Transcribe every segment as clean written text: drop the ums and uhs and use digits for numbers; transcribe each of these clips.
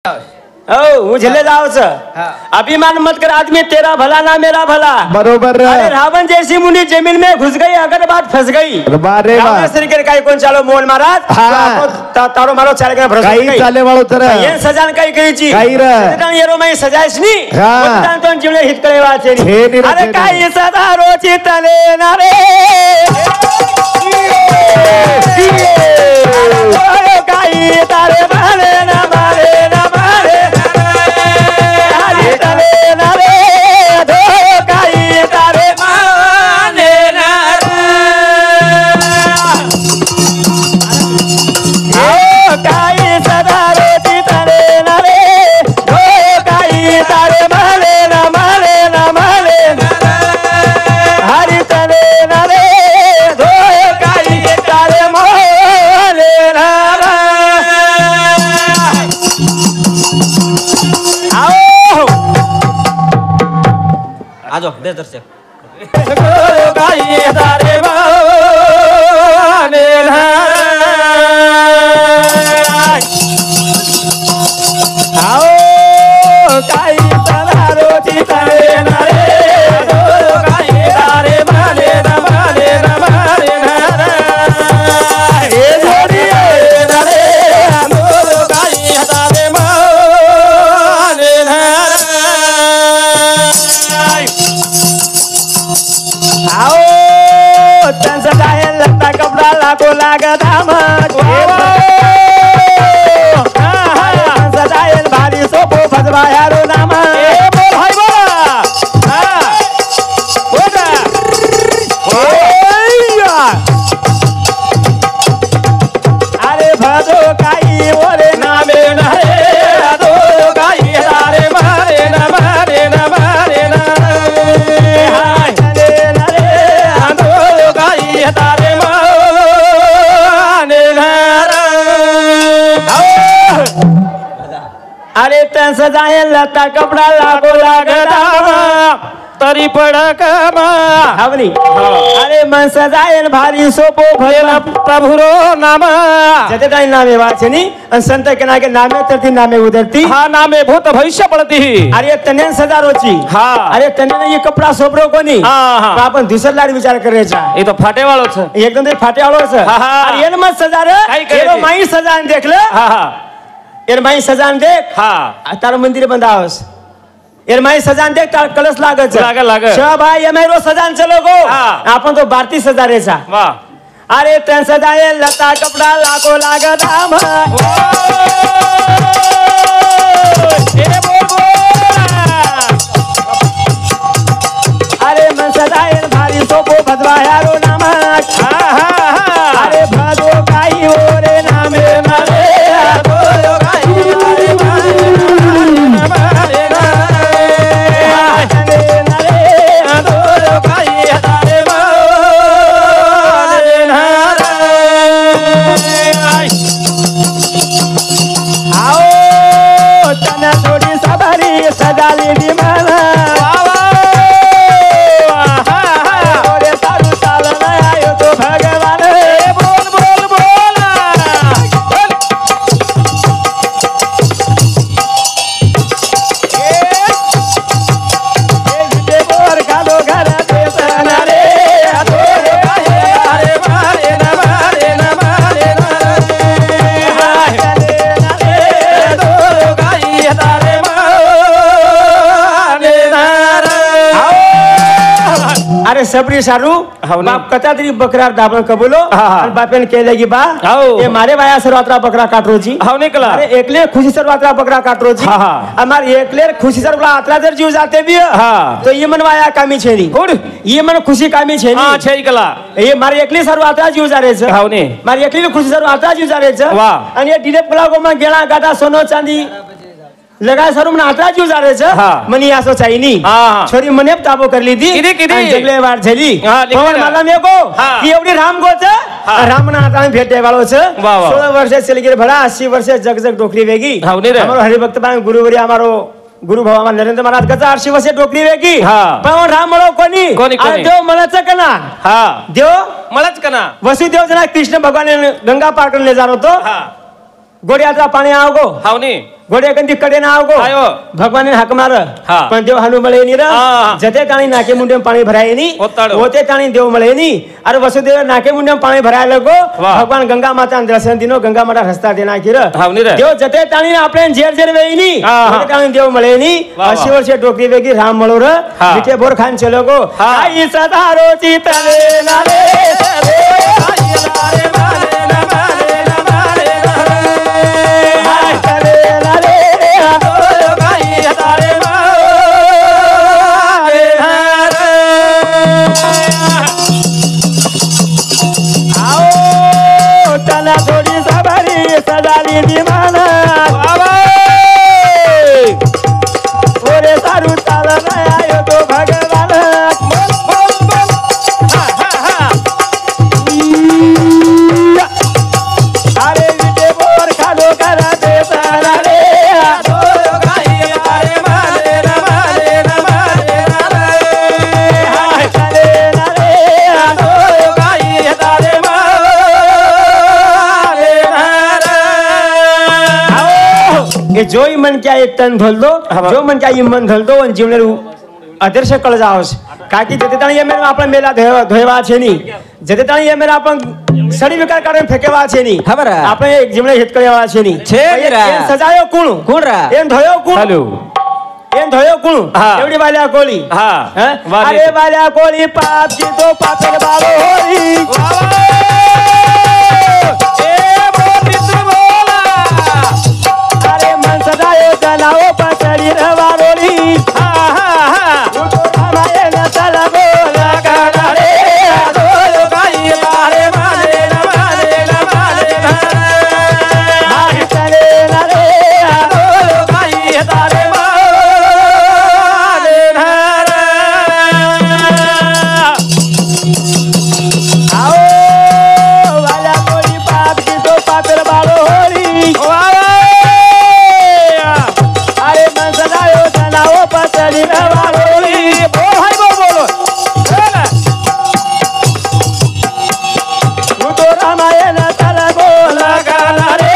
उझले जाओच अभिमान मत कर आदमी, तेरा भला ना मेरा भला। बरोबर। अरे रावण जैसी मुनि जमीन में घुस गई, अगर बात फंस गई। काही कोण चालो मोहन महाराज तारो मारो चाले के भरोसा काही चाले वाळो तर ये सजान काही करीची काही रे तन येरो मै सजायस नी तन तन जीवले हित करे वाचे नी। अरे काही सदा रोची तले ना रे काही तारे मारे ना मारे ना मारे तले ना रे धो काही तारे माने ना काही सदा रोटी तले ना रे धो काही तारे माने ना माने ना माने हरी तले ना रे धो काही तारे माने ना आजो दे दर्शक काही तारे माने ना आओ काही तारा रोटी तले ना रे काही तारे माने ना माने ना माने ना हे जोडी ना रे आलो काही तारे माने ना आओ त्यांचा जाय लगता कपडा लागो लागत आमक सदायल भारी सोपो फजवा यारो नाम बोल हाय बोला बोला अरे भजो काही ओरे नामे नरे भजो काही तारे मारे ना मारे ना मारे ना हाय नरे भजो काही तारे मारे ना अरे त्यांचा जाय लता कपडा लागो लागत तरी पडक हवनी अरे मन सजायल भारी सोपो भयला प्रभुरो नाम जते ताई नामे वाचनी अन संत के नागे नामे तरती नामे उधरती हा नामे भूत भविष्य पडती अरे तने सजारोची हा अरे तने ये कपडा सोपरो कोनी आपण दुसरला विचार करायचा ये तो फाटे वाळो छ एकदम ते फाटे वाळो छ अरे ये मत सजा रे ये माई सजान देखले हा हा एर माई सजान देख हा तार मंदिर बंदावस एर माई सजान देख तार कलश लागत लागे लागे छ भाई ये मेरो सजान चलो गो आपण तो भारती सजारेचा वाह अरे तन सजाए लता कपड़ा लागो लागत आम ए बोल अरे मन सजाए भारी सोपो भदवा यारो नाम अरे भदो काही ओरे नामे मारे सबरी सारू बाप कथा तरी बकरा दाबण कबूलो आणि बापेन केले की बा ये मारे बाया सर्वात्रा बकरा काटरोजी हाव निकला अरे एकले खुशी सर्वात्रा बकरा काटरोजी हमार एकले खुशी सर्वात्रा आत्रा जर जीव जाते भी तो ये मन वाया कामी छेनी गुड ये मन खुशी कामी छेनी हां छे कला ये मारे एकले सर्वात्रा जीव जारे छ हाव ने मारे एकले खुशी सर्वात्रा जीव जारे छ वाह आणि ये डिले पला गो में गेला गाटा सोनो चांदी लगाय सरू मन आत्रा जीव जारे छ मनी आसो चाहिनी छोरी मने ताबो कर ली थी जगले वार झली पवन माला में को की एवढी राम गो छ राम ना आता भेटे वालो छ 16 वर्ष चली गेले भला 80 वर्ष जग जग डोकरी वेगी हमरो हरि भक्त बा गुरुवरी हमारो गुरु भगवान नरेंद्र महाराज कचा 80 वर्ष डोकरी वेगी पवन राम मळो कोणी देव मळच कना देव मळच कना वसुदेव जना कृष्ण भगवान गंगा पार करने जा रहो तो गोड्याचा पाणी आवगो हावनी गोड्या कंदी कडे ना आवगो भगवान ने हाक मार पण देव हानू मळे नी जते ताणी नाके मुंडे पाणी भराय नी होते ताणी देव मळे नी अरे वसुदेव नाके मुंडे पाणी भराय लगो भगवान गंगा माता दर्शन दिनो गंगा माता रस्ता देना किर देव जते ताणी आपले जेर जेर वेई नी होते ताणी देव मळे नी 80 वर्ष डोकरी वेगी राम मळो र मिठे बोर खान चलो गो आई सदारो चितले नाले जो मन क्या एक तन धल दो जो मन क्या मन धल दो जीवन आदर्श कळ जावस का की जते ताणी एमे आपण मेला धोयवा छे नी जते ताणी एमे आपण सड़ी विकार कारण फेकेवा छे नी खबर आपण एक जीवन हित करेवा छे नी छे एन सजायो कोण कोण रा एन धोयो कोण हेलो एन धोयो कोण एवडी वाल्या कोली अरे वाल्या कोली पाप की तो पातल बाबो होरी जनाओ पचड़ी रवारोली हमारे नसल बोला कारे दो गाई मारे मारे मारे मारे मारे चले रे दो गाई तारे मारे मारे आओ वाला कोई पाप की तो पातर बालो होली पचड़ी रवारोली बोल भाई बोलो तू तो रामायण चला बोला गाना रे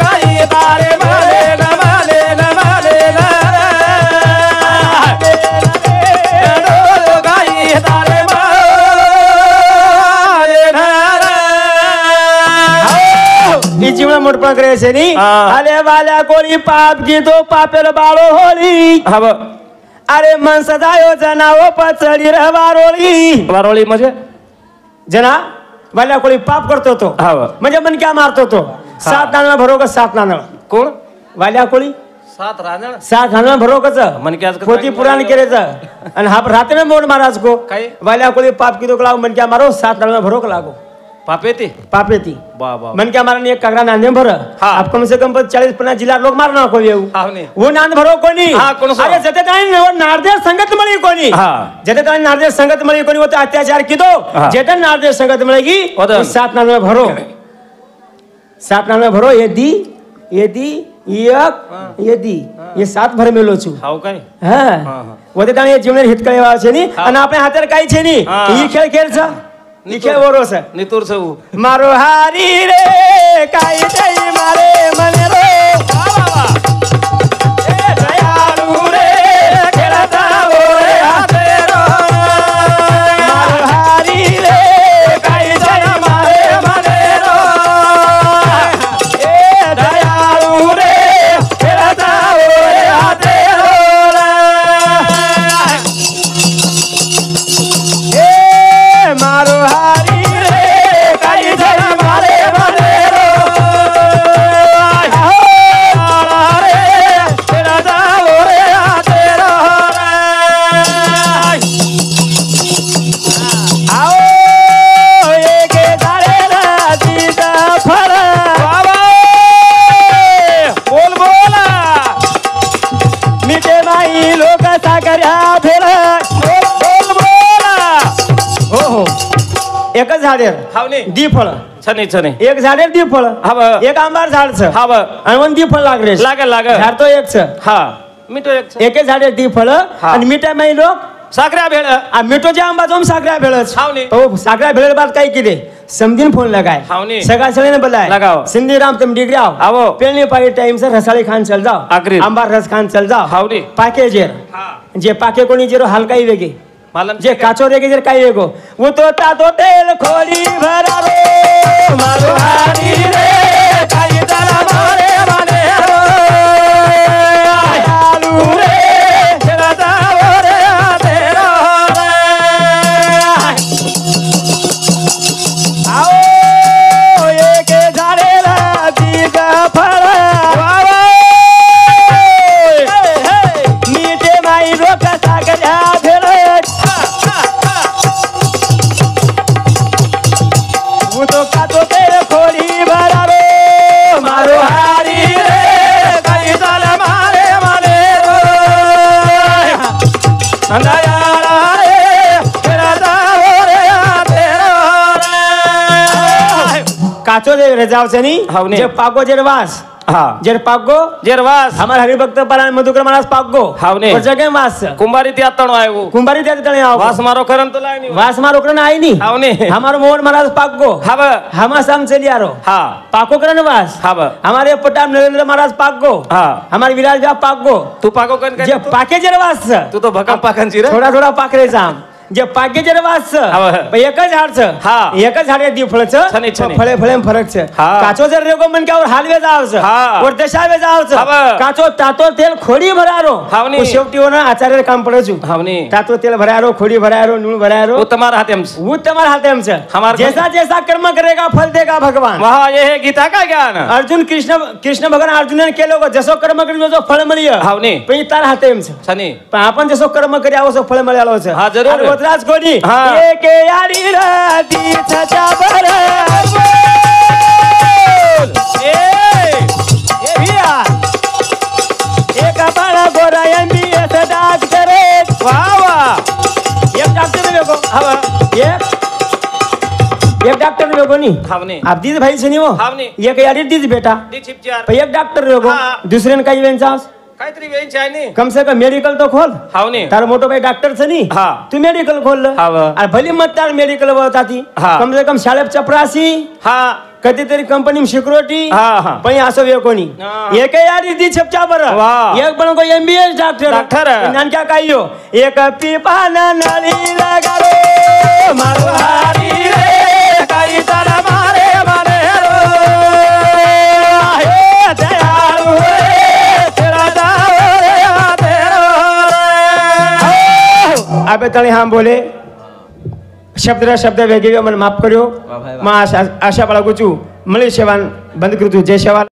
गाई तारे मारे न मारे न मारे न गाई तारे मारे न जीवन मोठ पकड़े से नी आले वाला कोली पाप की तो पापेल बाळो होली हव अरे मन सदायो जनाओ पचड़ी रवारोली वारोली म्हणजे जना वाला कोली पाप करतो तो म्हणजे मन क्या मारतो तो सात नाणं भरोग सात नाणं कोण वाल्या कोली सात नाणं भरोगच मन क्या पोती पुराण केरेच आणि हा रात्री मोड महाराज को काय वाल्या कोली पाप की तो लाव मन क्या मारो सात नाणं भरोग लागो पापेती पापेती मन क्या मारने एक कागरा नांदे भर आप कम से कम 40-50 जिला लोग मारना कोई वो नांद भरो कोणी अरे जते ताणी नारदेव संगत मळी कोणी जते ताणी नारदेव संगत मळी कोणी वो तो अत्याचार किदो जते नारदेव संगत मळेगी तो सात नाम भरो सात नाम भरो यदि यदि यदि ये सात भर मेलो छु हाउ काय हां वो ताणी जीवन हित कळेवा छे नी आणि आपल्या हातार काही छे नी ही खेळ खेळछ निखे वरोस नितुर सऊ मारो हारी रे काय जय मारे मन रे बाबा ए दयालु रे खेळता ओरे हाते रो मारो हारी रे काय जय मारे मन रो ए दयालु रे खेळता ओरे हाते रो ए मारो एकच झाडे दी फळ छने छने एक झाडे दी फळ एक आंबार झाड छ आणि वन दी फळ लागले लागे लागे झाड तो एक छ हा मिठो एक छ एके झाडे दी फळ आणि मिठा माई लोक साकऱ्या भेळ मिठो जे आंबा जो साकऱ्या भेळच तो साकऱ्या भेळ बात काय किदे समझीन फोन लगाए सगा सड़े ने बुलाए लगाओ सिंधी राम तुम डिग्री आओ पेलने पाई टाइम से रसाली खान चल जाओ अंबा रस खान चल जाओ पाके जेर जे पाके कोणी जेरो हल्का ही वेगे जे काचो रेगे जेर काय वेगो वो तो ता तो तेल खोली भरा रे मारो हारी रे काई तारा मारे माने रो आलू रे तेरा दावरे तेरा आओ ये के झाड़े लागी का फरा मीठे माई रोका सागरा भेड़े वो तो का तो तेरे खोली भरा रो मारो हारी रे कई साल मारे मारे रो अंधारा रे तेरा दावरे तेरा काचो दे रे जाव छनी जे पागो जेरवास जेर पागो जेरवास हमार हरिभक्त पराण मधुकर महाराज पागो हावने पर जगे वास कुंभारी त्या तणो आयो कुंभारी त्या तणे आओ वास मारो करन तो लाय नी वास मारो करन आई नी हावने हमारो मोहन महाराज पागो हाव हमा संग चली आरो हां पाको करन वास हाव हमारे पटाम नरेंद्र महाराज पागो हां हमारे विराज बा पागो तू पागो कन जे पाके जेरवास तू तो भका पाकन ची रे थोडा थोडा पाकरे जाम जे पागे जर वास एकच झाडच एकच झाड दी फळच फळे फळे फरक छ काचो जर रेगो मन क्या और हालवे जावच और देशावे जावच काचो तातो तेल खोडी भरारो शेवटी होना आचार्य काम पडछु तातो तेल भरारो खोडी भरारो नून भरारो वो तुम्हारा हाथेम छ जैसा जैसा कर्म करेगा फल देगा भगवान वहां ये है गीता का ज्ञान अर्जुन कृष्ण भगवान अर्जुन ने केलो जसो कर्म करियो जो फळ मिळियो हावने पण तार हाथेम छ पण आपण जसो कर्म करी आवसो फळ मिळालो छ हां जरूर राज कोणी एक यारी राती छचा बर एक बाळा गोरा एमबीएस डॉक्टर वाह वाह एक डॉक्टर देखो हवा एक डॉक्टर देखो नी हावने आप दीदी भाई सुनी हो हावने एक यारी दीदी बेटा दी छिपचार एक डॉक्टर देखो दुसरे ने काही वेंचास काहीतरी वेंच आहे नी कम से कम मेडिकल तो खोल हावने तार मोठो भाई डॉक्टर छनी हां तू मेडिकल खोल आणि भली मत तार मेडिकल वताती कम से कम शाळेत चपरासी हां कधीतरी कंपनी में सिक्युरिटी हां पण असो वे कोणी एक यारी दी छपचा बर एक पण को एमबीएस डॉक्टर नान क्या कायो एक पिपाना नळी लगा रे मारो हारी रे काही तारा मारे मारे रो हे दयाळू अबे तले हम बोले शब्द वेगे मन माफ करो मैं आशा बाळगू छू मळे सेवान बंद करू जय सेवा।